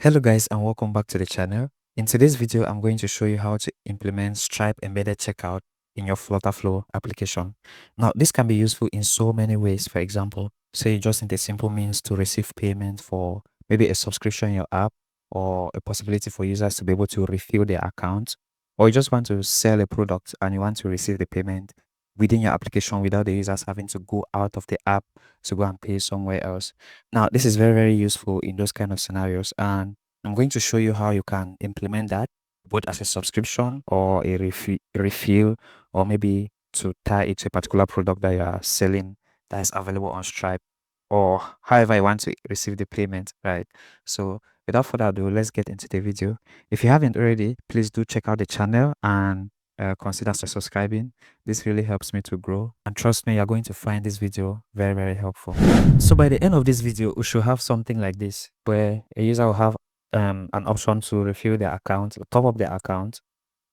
Hello guys and welcome back to the channel. In today's video, I'm going to show you how to implement Stripe embedded checkout in your FlutterFlow application. Now, this can be useful in so many ways. For example, say you just need a simple means to receive payment for maybe a subscription in your app or a possibility for users to be able to refill their account, or you just want to sell a product and you want to receive the payment within your application without the users having to go out of the app to go and pay somewhere else. Now, this is very, very useful in those kind of scenarios, and I'm going to show you how you can implement that both as a subscription or a refill, or maybe to tie it to a particular product that you are selling that is available on Stripe, or however you want to receive the payment, right? So, without further ado, let's get into the video. If you haven't already, please do check out the channel and consider subscribing. This really helps me to grow, and trust me, you're going to find this video very, very helpful. So by the end of this video, we should have something like this, where a user will have an option to refill their account, top up their account.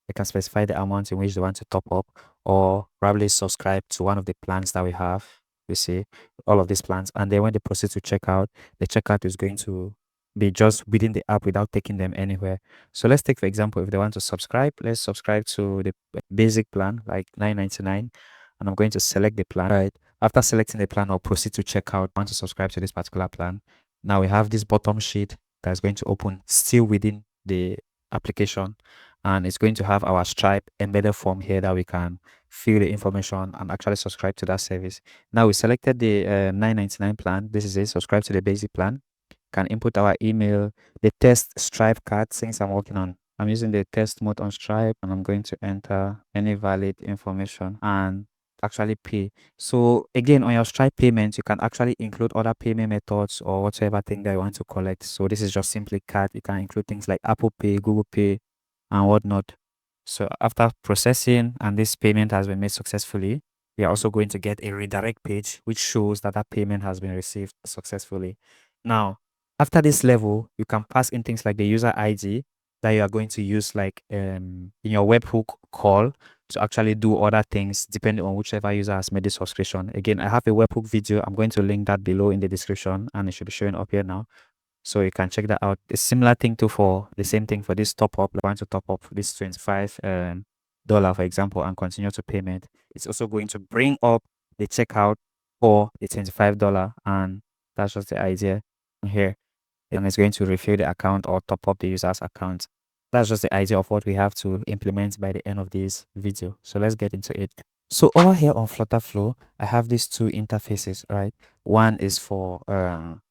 They can specify the amount in which they want to top up, or probably subscribe to one of the plans that we have. We see all of these plans, and then when they proceed to checkout, the checkout is going to be just within the app without taking them anywhere. So let's take, for example, if they want to subscribe, let's subscribe to the basic plan, like 9.99, and I'm going to select the plan. Right. After selecting the plan, I'll proceed to checkout. I want to subscribe to this particular plan. Now we have this bottom sheet that is going to open still within the application, and it's going to have our Stripe embedded form here that we can fill the information and actually subscribe to that service. Now we selected the 9.99 plan. This is it. Subscribe to the basic plan. Can input our email, the test Stripe card, since I'm using the test mode on Stripe, and I'm going to enter any valid information and actually pay. So again, on your Stripe payment, you can actually include other payment methods or whatever thing that you want to collect. So this is just simply card. You can include things like Apple Pay, Google Pay, and whatnot. So after processing and this payment has been made successfully, we are also going to get a redirect page which shows that that payment has been received successfully. Now, after this level, you can pass in things like the user ID that you are going to use, like in your webhook call, to actually do other things depending on whichever user has made the subscription. Again, I have a webhook video. I'm going to link that below in the description, and it should be showing up here now. So you can check that out. A similar thing too for the same thing for this top up. Like, I want to top up this $25 for example, and continue to payment. It's also going to bring up the checkout for the $25, and that's just the idea here. And it's going to refill the account or top up the user's account. That's just the idea of what we have to implement by the end of this video. So let's get into it. So over here on FlutterFlow, I have these two interfaces, right? One is for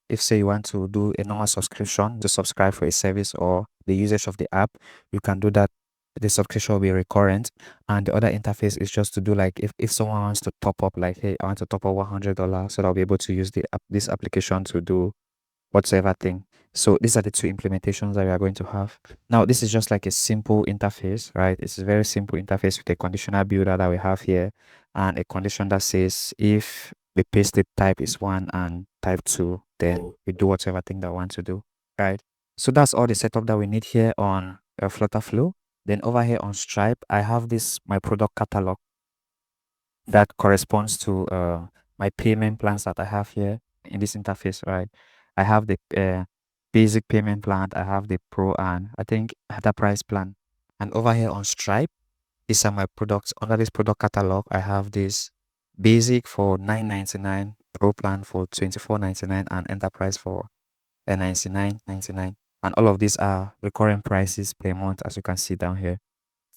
if say you want to do a normal subscription to subscribe for a service or the usage of the app, you can do that. The subscription will be recurrent, and the other interface is just to do, like, if someone wants to top up, like, hey, I want to top up $100, so that I'll be able to use this application to do whatsoever thing. So these are the two implementations that we are going to have. Now, this is just like a simple interface, right? It's a very simple interface with a conditional builder that we have here, and a condition that says if the payslip type is 1 and type 2, then we do whatever thing that we want to do, right? So that's all the setup that we need here on FlutterFlow. Then over here on Stripe, I have this my product catalog that corresponds to my payment plans that I have here in this interface, right? I have the basic payment plan, I have the pro, and I think enterprise plan. And over here on Stripe, these are my products. Under this product catalog, I have this basic for $9.99, pro plan for $24.99, and enterprise for $99.99. And all of these are recurring prices per month, as you can see down here.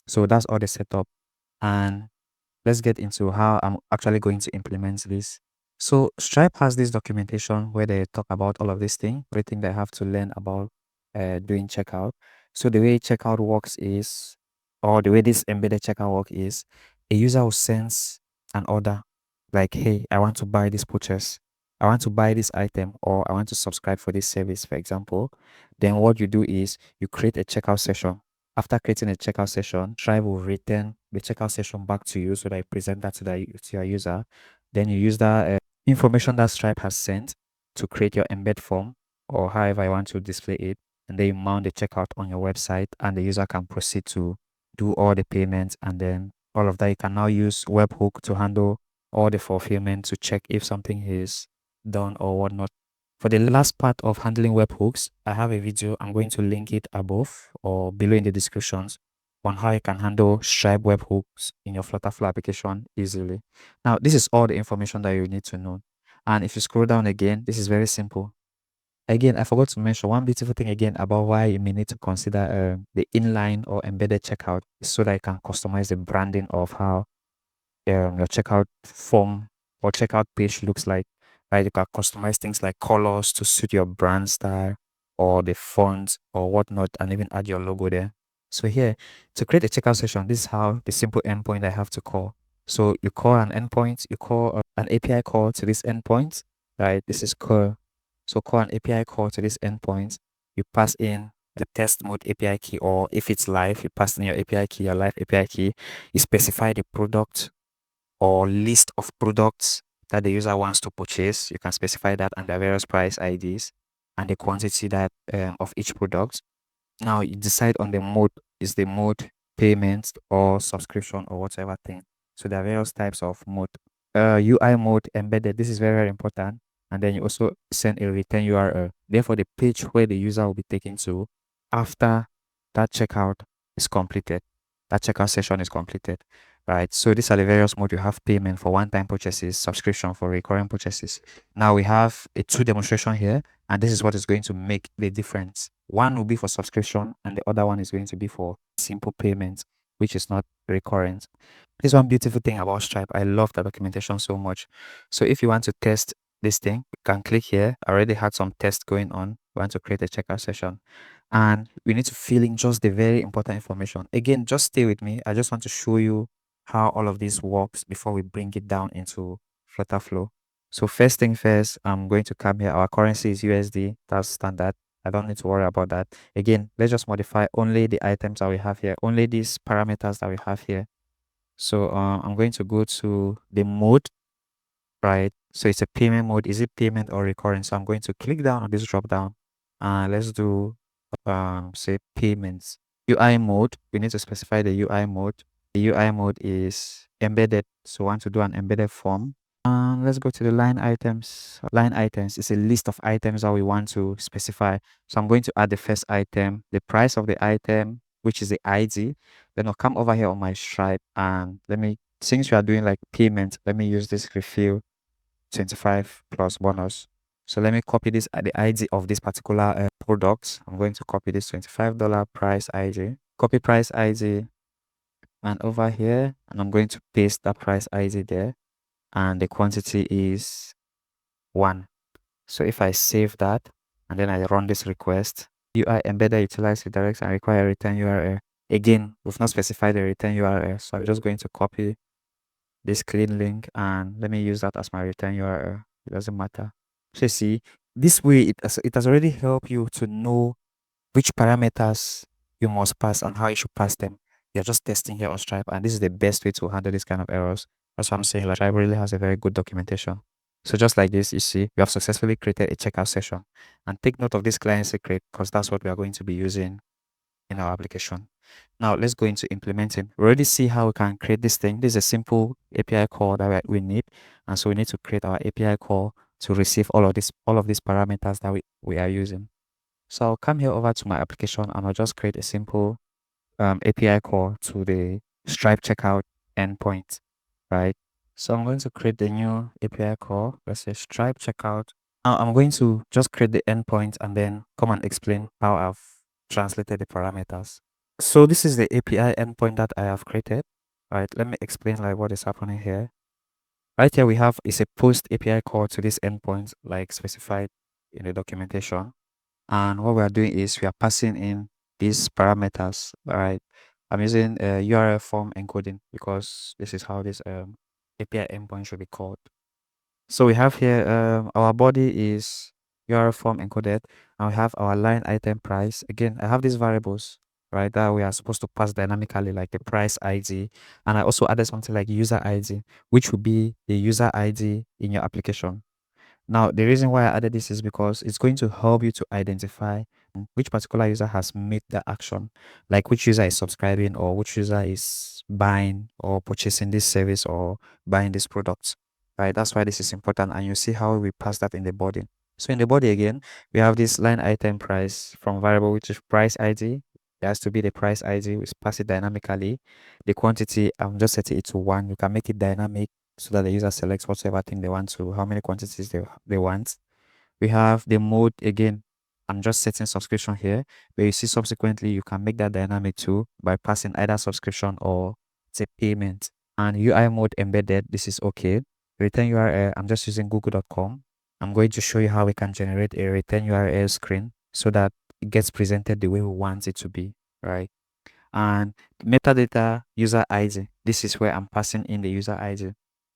So that's all the setup. And let's get into how I'm actually going to implement this. So Stripe has this documentation where they talk about all of these things, everything they have to learn about doing checkout. So the way checkout works is, or the way this embedded checkout work is, a user will send an order like, hey, I want to buy this purchase, I want to buy this item, or I want to subscribe for this service, for example. Then what you do is you create a checkout session. After creating a checkout session, Stripe will return the checkout session back to you so that you present that to your user. Then you use that information that Stripe has sent to create your embed form, or however you want to display it. And then you mount the checkout on your website, and the user can proceed to do all the payments. And then all of that, you can now use webhook to handle all the fulfillment to check if something is done or whatnot. For the last part of handling webhooks, I have a video. I'm going to link it above or below in the descriptions on how you can handle Stripe webhooks in your FlutterFlow application easily. Now, this is all the information that you need to know. And if you scroll down again, this is very simple. Again, I forgot to mention one beautiful thing again about why you may need to consider the inline or embedded checkout so that you can customize the branding of how your checkout form or checkout page looks like. Right, you can customize things like colors to suit your brand style or the font or whatnot, and even add your logo there. So here, to create a checkout session, this is how the simple endpoint I have to call. So you call an endpoint, you call an API call to this endpoint, right? This is call. So call an API call to this endpoint. You pass in the test mode API key, or if it's live, you pass in your API key, your live API key. You specify the product or list of products that the user wants to purchase. You can specify that and the various price IDs and the quantity that of each product. Now you decide on the mode. Is the mode payment or subscription or whatever thing? So there are various types of mode. UI mode embedded. This is very, very important. And then you also send a return URL. Therefore, the page where the user will be taken to after that checkout is completed. That checkout session is completed. Right. So these are the various modes. You have payment for one-time purchases, subscription for recurring purchases. Now we have a two demonstration here, and this is what is going to make the difference. One will be for subscription, and the other one is going to be for simple payment, which is not recurrent. This one beautiful thing about Stripe. I love the documentation so much. So if you want to test this thing, you can click here. I already had some tests going on. We want to create a checkout session. And we need to fill in just the very important information. Again, just stay with me. I just want to show you how all of this works before we bring it down into FlutterFlow. So first thing first, I'm going to come here. Our currency is USD. That's standard. I don't need to worry about that. Again, let's just modify only the items that we have here, only these parameters that we have here. So I'm going to go to the mode, right? So it's a payment mode. Is it payment or recurring? So I'm going to click down on this drop down. Let's do say payments. UI mode. We need to specify the UI mode. The UI mode is embedded. So I want to do an embedded form. And let's go to the line items. Line items is a list of items that we want to specify. So I'm going to add the first item, the price of the item, which is the ID. Then I'll come over here on my Stripe and since we are doing like payment, let me use this refill 25 plus bonus. So let me copy this at the ID of this particular product. I'm going to copy this $25 price ID. Copy price ID and over here, and I'm going to paste that price ID there. And the quantity is 1. So if I save that and then I run this request, UI embedded utilize redirects and require a return URL. Again, we've not specified the return URL, so I'm just going to copy this clean link and let me use that as my return URL. It doesn't matter. So you see, this way it has already helped you to know which parameters you must pass and how you should pass them. You're just testing here on Stripe, and this is the best way to handle this kind of errors. That's what I'm saying. Like Stripe really has a very good documentation. So just like this, you see, we have successfully created a checkout session. And take note of this client secret because that's what we are going to be using in our application. Now let's go into implementing. We already see how we can create this thing. This is a simple API call that we need, and so we need to create our API call to receive all of these parameters that we are using. So I'll come here over to my application and I'll just create a simple API call to the Stripe checkout endpoint, right? So I'm going to create the new API call. Let's say Stripe checkout. Now I'm going to just create the endpoint and then come and explain how I've translated the parameters. So this is the API endpoint that I have created. Right, let me explain like what is happening here. Right here we have is a post API call to this endpoint like specified in the documentation. And what we are doing is we are passing in these parameters. All right, I'm using URL form encoding because this is how this API endpoint should be called. So we have here our body is URL form encoded, and we have our line item price. Again, I have these variables, right, that we are supposed to pass dynamically, like the price ID, and I also added something like user ID, which will be the user ID in your application. Now, the reason why I added this is because it's going to help you to identify which particular user has made the action, like which user is subscribing or which user is buying or purchasing this service or buying this product, right? That's why this is important, and you see how we pass that in the body. So in the body again, we have this line item price from variable, which is price ID. It has to be the price ID, which pass it dynamically. The quantity, I'm just setting it to 1. You can make it dynamic so that the user selects whatever thing they want to, how many quantities they want. We have the mode again. I'm just setting subscription here, but you see subsequently you can make that dynamic too by passing either subscription or it's a payment. And UI mode embedded, this is okay. Return URL, I'm just using google.com. I'm going to show you how we can generate a return URL screen so that it gets presented the way we want it to be, right? And metadata user ID, this is where I'm passing in the user ID.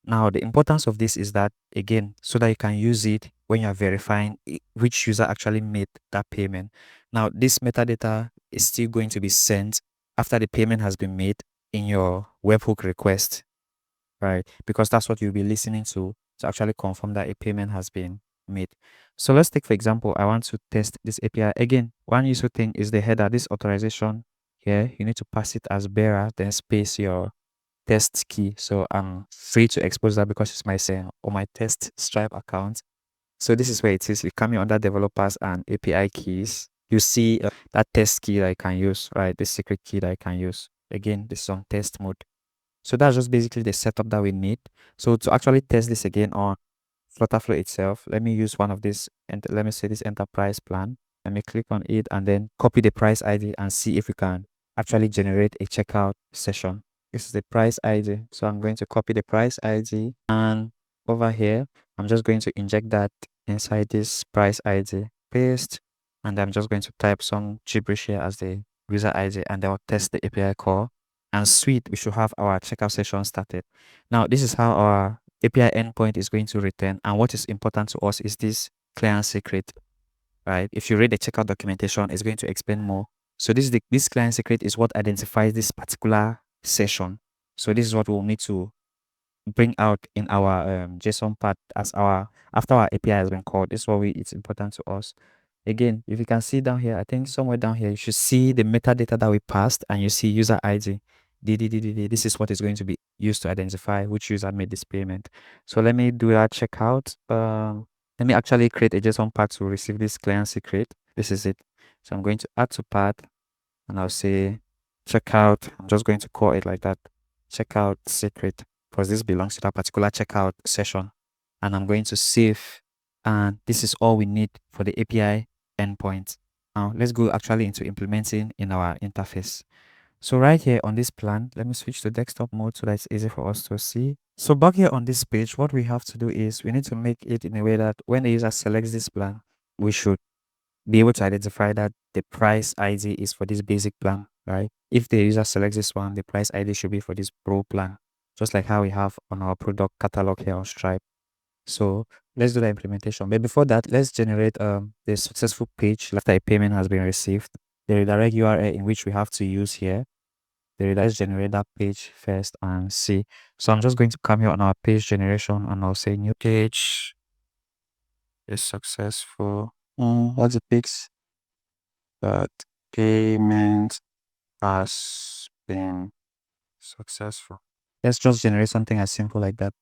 Now, the importance of this is that, again, so that you can use it when you're verifying which user actually made that payment. Now, this metadata is still going to be sent after the payment has been made in your webhook request, right? Because that's what you'll be listening to actually confirm that a payment has been made. So let's take, for example, I want to test this API. Again, one useful thing is the header, this authorization here. You need to pass it as bearer, then space your test key. So I'm free to expose that because it's my say or my test Stripe account. So this is where it is. You come here under developers and API keys. You see that test key that I can use, right? The secret key that I can use. Again, this is on test mode. So that's just basically the setup that we need. So to actually test this again on FlutterFlow itself, let me use one of this and let me say this enterprise plan. Let me click on it and then copy the price ID and see if we can actually generate a checkout session. This is the price ID. So I'm going to copy the price ID and over here, I'm just going to inject that inside this price ID, paste, and I'm just going to type some gibberish here as the user ID and then I'll test the API call. And sweet, we should have our checkout session started. Now, this is how our API endpoint is going to return. And what is important to us is this client secret, right? If you read the checkout documentation, it's going to explain more. So this client secret is what identifies this particular session. So this is what we'll need to bring out in our JSON part as our after our API has been called. This is what it's important to us. Again, if you can see down here, I think somewhere down here, you should see the metadata that we passed and you see user ID. This is what is going to be used to identify which user made this payment. So let me do that checkout. Let me actually create a JSON part to receive this client secret. This is it. So I'm going to add to part and I'll say checkout. I'm just going to call it like that. Checkout secret because this belongs to that particular checkout session. And I'm going to save. And this is all we need for the API endpoint. Now let's go actually into implementing in our interface. So right here on this plan, let me switch to desktop mode so that it's easy for us to see. So back here on this page, what we have to do is we need to make it in a way that when the user selects this plan, we should be able to identify that the price ID is for this basic plan, right? If the user selects this one, the price ID should be for this pro plan, just like how we have on our product catalog here on Stripe. So let's do the implementation. But before that, let's generate the successful page after a payment has been received. The redirect URL in which we have to use here. Let's generate that page first and see. So I'm just going to come here on our page generation and I'll say new page is successful. What's the fix? That payment has been successful. Let's just generate something as simple like that.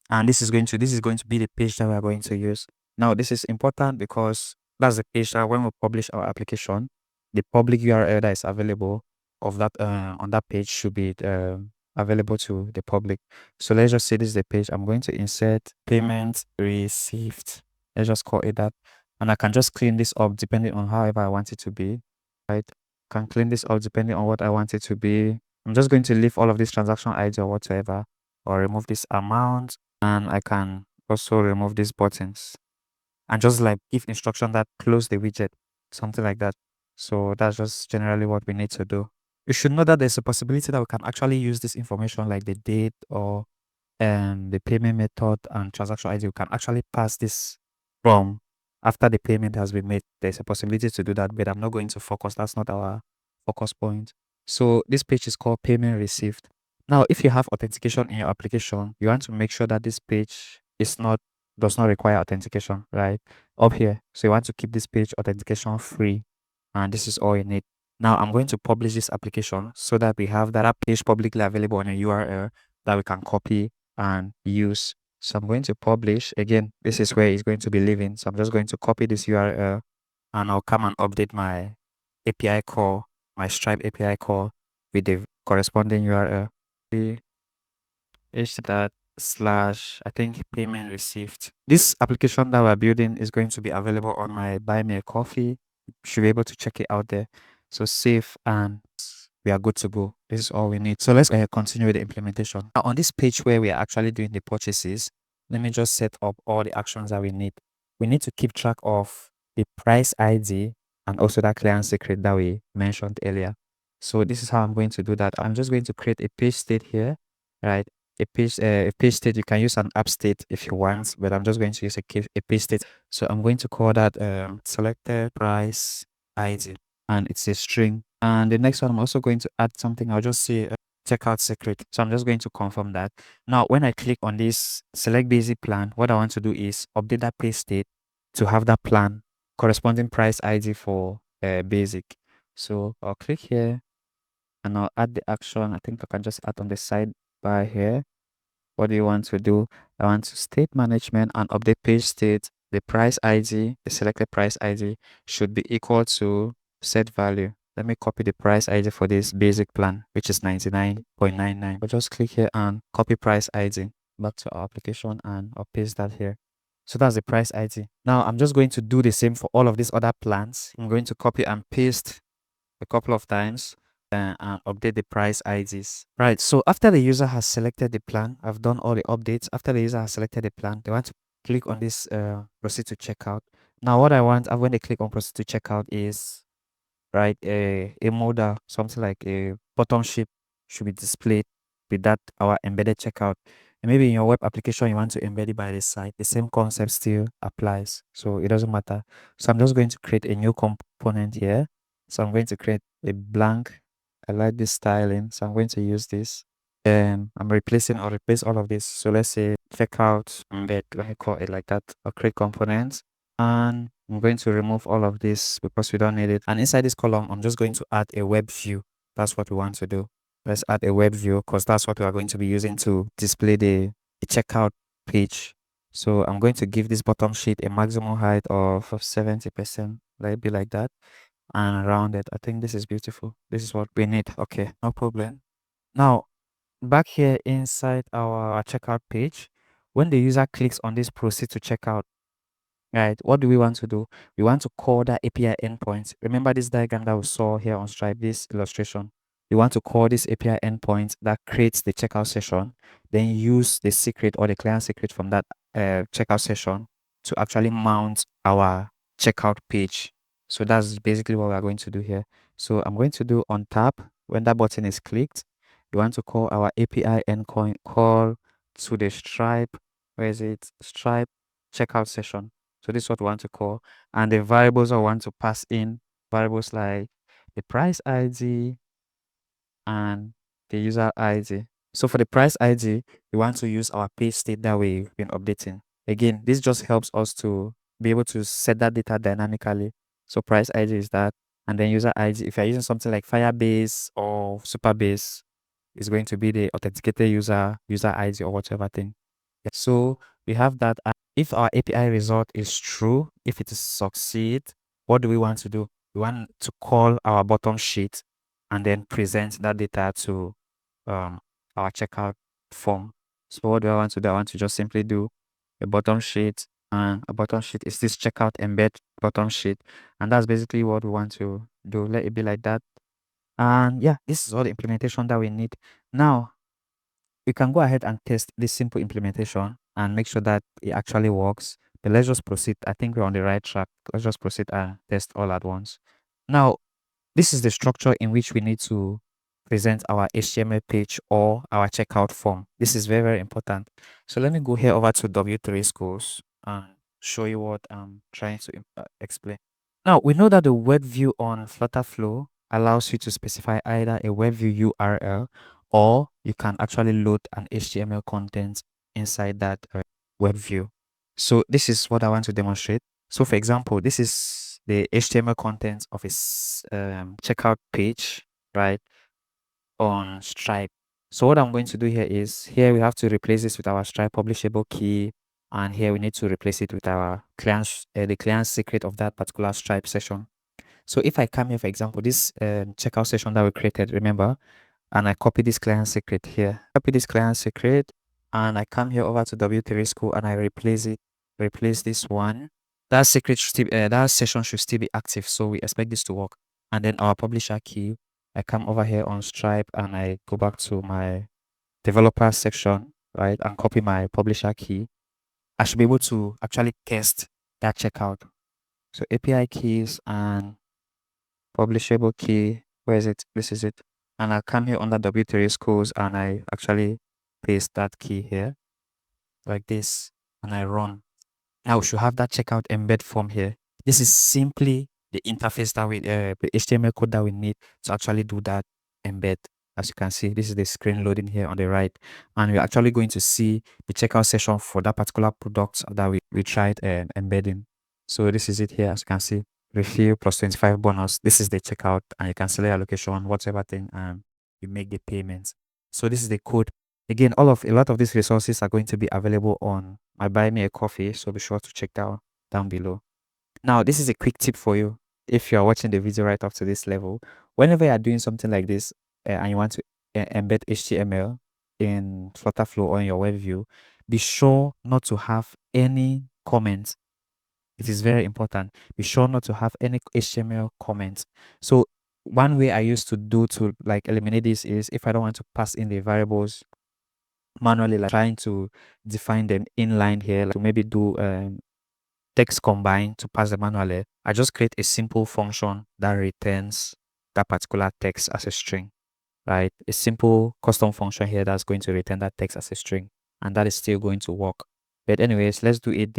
And this is going to be the page that we're going to use. Now this is important because that's the page that when we publish our application, the public URL that is available of that on that page should be available to the public. So let's just say this is the page. I'm going to insert payment received. Let's just call it that. And I can just clean this up depending on however I want it to be. Right? Can clean this up depending on what I want it to be. I'm just going to leave all of this transaction ID or whatever, or remove this amount, and I can also remove these buttons and just like give instruction that close the widget, something like that. So that's just generally what we need to do. You should know that there's a possibility that we can actually use this information like the date or the payment method and transaction ID. We can actually pass this from after the payment has been made. There's a possibility to do that, but I'm not going to focus. That's not our focus point. So this page is called payment received. Now, if you have authentication in your application, you want to make sure that this page does not require authentication, right? Up here. So you want to keep this page authentication free. And this is all you need. Now I'm going to publish this application so that we have that page publicly available on a URL that we can copy and use. So I'm going to publish. Again, this is where it's going to be living. So I'm just going to copy this URL and I'll come and update my API call, my Stripe API call with the corresponding URL. H that slash, I think, payment received. This application that we're building is going to be available on my Buy Me a Coffee. You should be able to check it out there. So save and we are good to go. This is all we need. So let's continue with the implementation. Now on this page where we are actually doing the purchases, let me just set up all the actions that we need. We need to keep track of the price ID and also that client secret that we mentioned earlier. So this is how I'm going to do that. I'm just going to create a page state here, right? A page state. You can use an app state if you want, but I'm just going to use a page state. So I'm going to call that selected price ID, and it's a string. And the next one, I'm also going to add something. I'll just say checkout secret. So I'm just going to confirm that. Now, when I click on this select basic plan, what I want to do is update that page state to have that plan corresponding price ID for basic. So I'll click here and I'll add the action. I think I can just add on the sidebar here. What do you want to do? I want to state management and update page state. The price ID, the selected price ID should be equal to set value. Let me copy the price ID for this basic plan, which is 99.99. But just click here and copy price ID back to our application and I'll paste that here. So that's the price ID. Now I'm just going to do the same for all of these other plans. I'm going to copy and paste a couple of times and update the price IDs. Right. So after the user has selected the plan, I've done all the updates. After the user has selected the plan, they want to click on this proceed to checkout. Now, what I want when they click on proceed to checkout is right a modal, something like a bottom shape should be displayed with that our embedded checkout. And maybe in your web application you want to embed it by the side, the same concept still applies, so it doesn't matter. So I'm just going to create a new component here. So I'm going to create a blank. I like this styling, so I'm going to use this. And I'm replacing or replace all of this. So let's say checkout embed, let me call it like that. I'll create components and I'm going to remove all of this because we don't need it. And inside this column, I'm just going to add a web view. That's what we want to do. Let's add a web view because that's what we are going to be using to display the checkout page. So I'm going to give this bottom sheet a maximum height of 70%. Let it be like that. And around it, I think this is beautiful. This is what we need. Okay, no problem. Now, back here inside our checkout page, when the user clicks on this proceed to checkout, right, what do we want to do? We want to call that API endpoint. Remember this diagram that we saw here on Stripe, this illustration. We want to call this API endpoint that creates the checkout session, then use the secret or the client secret from that checkout session to actually mount our checkout page. So that's basically what we're going to do here. So I'm going to do on tap when that button is clicked. We want to call our API endpoint call to the Stripe. Where is it? Stripe checkout session. So this is what we want to call. And the variables I want to pass in, variables like the price ID and the user ID. So for the price ID, we want to use our page state that we've been updating. Again, this just helps us to be able to set that data dynamically. So price ID is that. And then user ID, if you're using something like Firebase or Supabase, it's going to be the authenticated user ID or whatever thing. So we have that. If our API result is true, if it is succeed, what do we want to do? We want to call our bottom sheet and then present that data to our checkout form. So what do I want to do? I want to just simply do a bottom sheet, and a bottom sheet is this checkout embed bottom sheet, and that's basically what we want to do. Let it be like that. And yeah, this is all the implementation that we need. Now you can go ahead and test this simple implementation and make sure that it actually works. But let's just proceed. I think we're on the right track. Let's just proceed and test all at once. Now, this is the structure in which we need to present our HTML page or our checkout form. This is very, very important. So let me go here over to W3 Schools and show you what I'm trying to explain. Now, we know that the web view on FlutterFlow allows you to specify either a web view URL or you can actually load an HTML content inside that web view. So this is what I want to demonstrate. So for example, this is the HTML content of a checkout page, right, on Stripe. So what I'm going to do here is, here we have to replace this with our Stripe publishable key, and here we need to replace it with our the client secret of that particular Stripe session. So if I come here, for example, this checkout session that we created, remember, and I copy this client secret here, copy this client secret, and I come here over to W3 school and I replace this one. That secret should still, that session should still be active, so we expect this to work. And then our publisher key, I come over here on Stripe and I go back to my developer section, right, and copy my publisher key. I should be able to actually test that checkout. So API keys and publishable key, where is it? This is it. And I'll come here under W3 schools and I actually paste that key here like this, and I run. Now we should have that checkout embed form here. This is simply the interface that the HTML code that we need to actually do that embed. As you can see, this is the screen loading here on the right, and we're actually going to see the checkout session for that particular product that we tried embedding. So this is it here. As you can see, refill plus 25 bonus. This is the checkout, and you can select your location, whatever thing, and you make the payments. So this is the code. Again, a lot of these resources are going to be available on my Buy Me a Coffee, so be sure to check down below. Now, this is a quick tip for you if you are watching the video right up to this level. Whenever you are doing something like this and you want to embed HTML in FlutterFlow or in your web view, be sure not to have any comments. It is very important. Be sure not to have any HTML comments. So one way I used to do to like eliminate this is, if I don't want to pass in the variables manually, like trying to define them inline here, like to maybe do text combine to pass them manually, I just create a simple function that returns that particular text as a string, right? A simple custom function here that's going to return that text as a string, and that is still going to work. But anyways, let's do it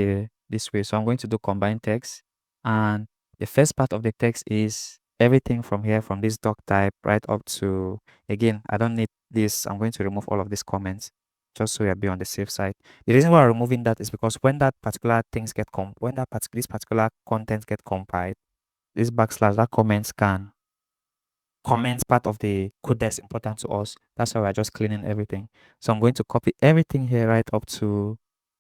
this way. So I'm going to do combine text, and the first part of the text is everything from here, from this doc type right up to, again, I don't need this. I'm going to remove all of these comments just so you'll be on the safe side. The reason why I'm removing that is because when that particular things get when this particular content get compiled, this backslash, that comments can comment part of the code that's important to us. That's why we're just cleaning everything. So I'm going to copy everything here right up to,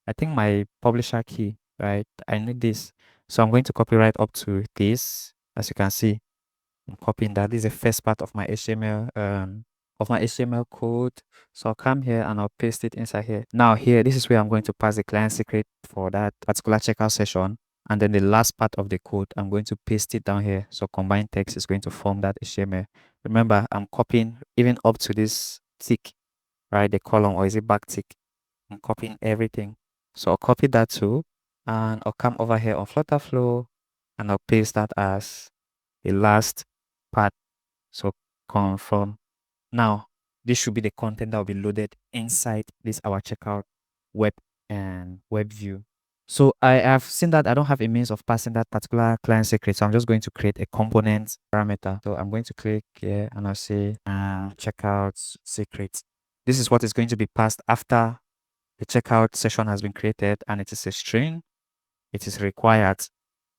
I think, my publisher key, right? I need this. So I'm going to copy right up to this. As you can see, I'm copying that. This is the first part of my HTML code. So I'll come here and I'll paste it inside here. Now here, this is where I'm going to pass the client secret for that particular checkout session. And then the last part of the code, I'm going to paste it down here. So combined text is going to form that HTML. Remember, I'm copying even up to this tick, right? The column, or is it back tick? I'm copying everything. So I'll copy that too. And I'll come over here on FlutterFlow and I'll paste that as the last part. So confirm. Now, this should be the content that will be loaded inside this our checkout web and web view. So I have seen that I don't have a means of passing that particular client secret. So I'm just going to create a component parameter. So I'm going to click here and I'll say checkout secret. This is what is going to be passed after the checkout session has been created, and it is a string. It is required.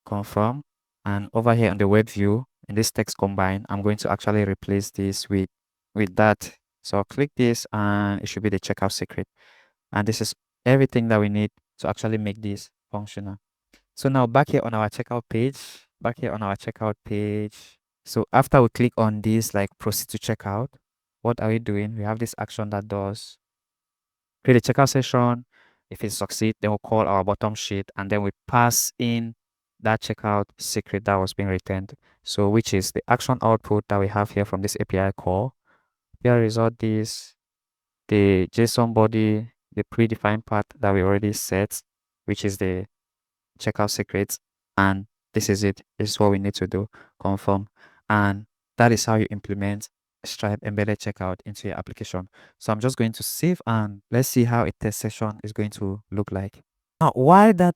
Confirm. And over here on the web view, in this text combine, I'm going to actually replace this with that. So I'll click this and it should be the checkout secret. And this is everything that we need to actually make this functional. So now back here on our checkout page, so after we click on this, like proceed to checkout, what are we doing? We have this action that does create a checkout session. If it succeeds, then we'll call our bottom sheet and then we pass in that checkout secret that was being returned. So which is the action output that we have here from this API call. API result is the JSON body, the predefined part that we already set, which is the checkout secrets, and this is it. This is what we need to do. Confirm. And that is how you implement Stripe embedded checkout into your application. So I'm just going to save and let's see how a test session is going to look like. Now, while that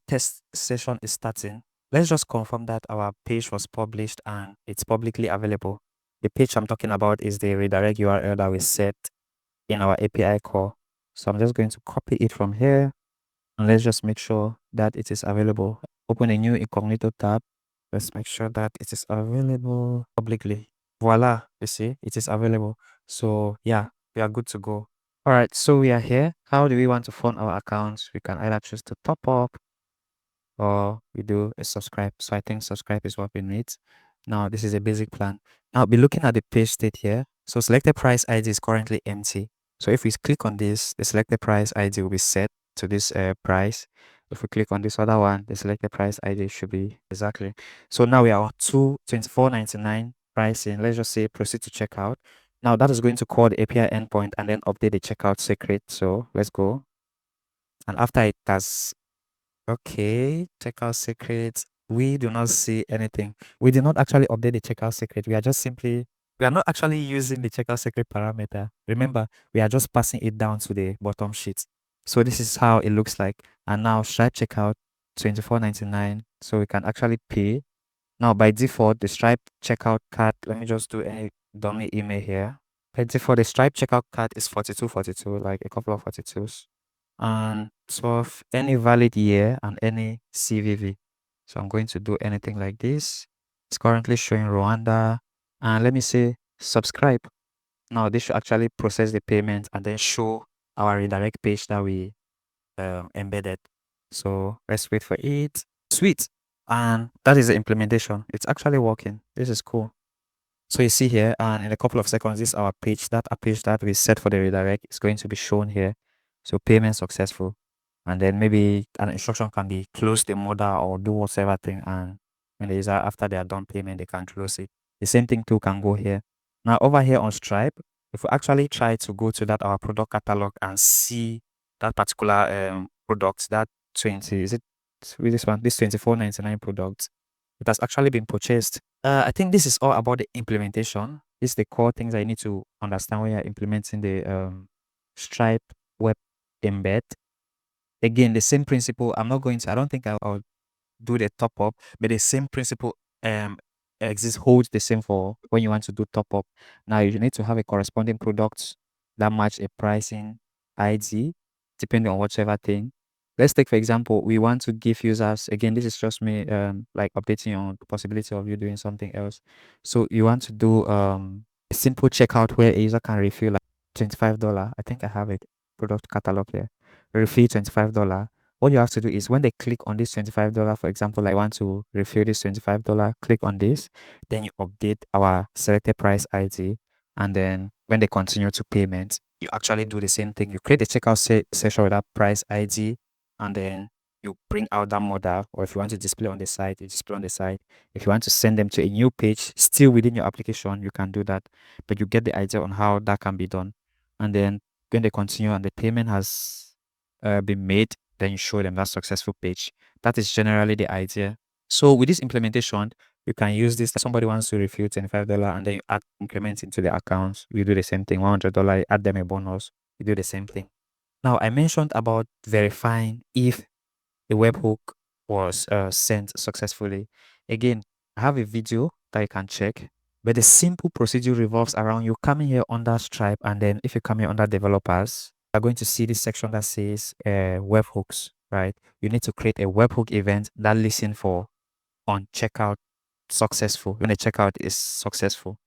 test session is starting, let's just confirm that our page was published and it's publicly available. The page I'm talking about is the redirect URL that we set in our API call. So I'm just going to copy it from here and let's just make sure that it is available. Open a new incognito tab. Let's make sure that it is available publicly. Voila, you see, it is available. So yeah, we are good to go. All right, so we are here. How do we want to fund our accounts? We can either choose to top up or we do a subscribe. So I think subscribe is what we need. Now, this is a basic plan. I'll be looking at the page state here. So selected price ID is currently empty. So if we click on this, the selected price ID will be set to this price. If we click on this other one, the selected price ID should be exactly. So now we are on 224.99 pricing. Let's just say proceed to checkout. Now that is going to call the API endpoint and then update the checkout secret. So let's go. And after it has okay, checkout secrets. We do not see anything. We did not actually update the checkout secret. We are not actually using the checkout secret parameter. Remember, we are just passing it down to the bottom sheet. So this is how it looks like. And now Stripe checkout 24.99. So we can actually pay. Now by default, the Stripe checkout card, let me just do a dummy email here. By default, the Stripe checkout card is 4242, like a couple of 42s and 12 any valid year and any CVV. So I'm going to do anything like this. It's currently showing Rwanda. And let me say subscribe. Now this should actually process the payment and then show our redirect page that we embedded. So let's wait for it. Sweet. And that is the implementation. It's actually working. This is cool. So you see here, and in a couple of seconds, this is our page. That a page that we set for the redirect is going to be shown here. So payment successful. And then maybe an instruction can be close the model or do whatever thing. And when the user, after they are done payment, they can close it. The same thing too can go here. Now over here on Stripe, if we actually try to go to that our product catalog and see that particular product, that 20, is it with this one, this 24.99 product, it has actually been purchased. I think this is all about the implementation. This is the core things I need to understand when you're implementing the Stripe web embed. Again, the same principle. I don't think I'll do the top up, but the same principle exists, holds the same for when you want to do top up. Now you need to have a corresponding product that match a pricing ID depending on whatever thing. Let's take for example, we want to give users, again, this is just me like updating on the possibility of you doing something else. So you want to do a simple checkout where a user can refill like $25. I think I have it product catalog here. Refill $25. What you have to do is when they click on this $25, for example, I want to refill this $25, click on this, then you update our selected price ID. And then when they continue to payment, you actually do the same thing. You create a checkout session with that price ID, and then you bring out that model, or if you want to display on the site, you display on the site. If you want to send them to a new page, still within your application, you can do that. But you get the idea on how that can be done. And then when they continue and the payment has been made, then you show them that successful page. That is generally the idea. So with this implementation, you can use this. Somebody wants to refill $25 and then you add increments into the account. You do the same thing. $100, add them a bonus. You do the same thing. Now I mentioned about verifying if the webhook was sent successfully. Again, I have a video that you can check. But the simple procedure revolves around you coming here under Stripe, and then if you come here under developers, you're going to see this section that says webhooks, right? You need to create a webhook event that listen for on checkout successful, when the checkout is successful.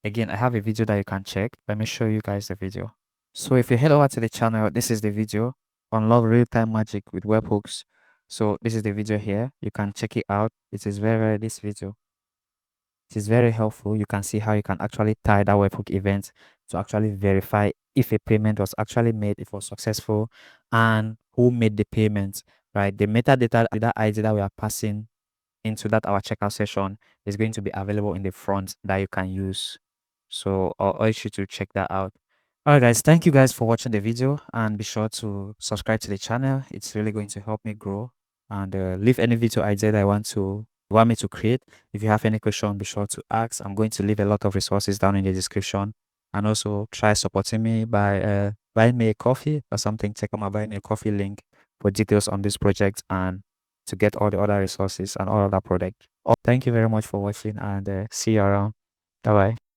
Again, I have a video that you can check. Let me show you guys the video. So if you head over to the channel, this is the video. Unlock real-time magic with webhooks. So this is the video here. You can check it out. It is this video. It is very helpful. You can see how you can actually tie that webhook event to actually verify if a payment was actually made, if it was successful, and who made the payment, right? The metadata, that ID that we are passing into that our checkout session is going to be available in the front that you can use. So I'll urge you to check that out. All right, guys, thank you guys for watching the video, and be sure to subscribe to the channel. It's really going to help me grow, and leave any video idea that you want me to create. If you have any question, be sure to ask. I'm going to leave a lot of resources down in the description, and also try supporting me by buying me a coffee or something. Check out my buying a coffee link for details on this project and to get all the other resources and all other product. Thank you very much for watching, and see you around. Bye bye.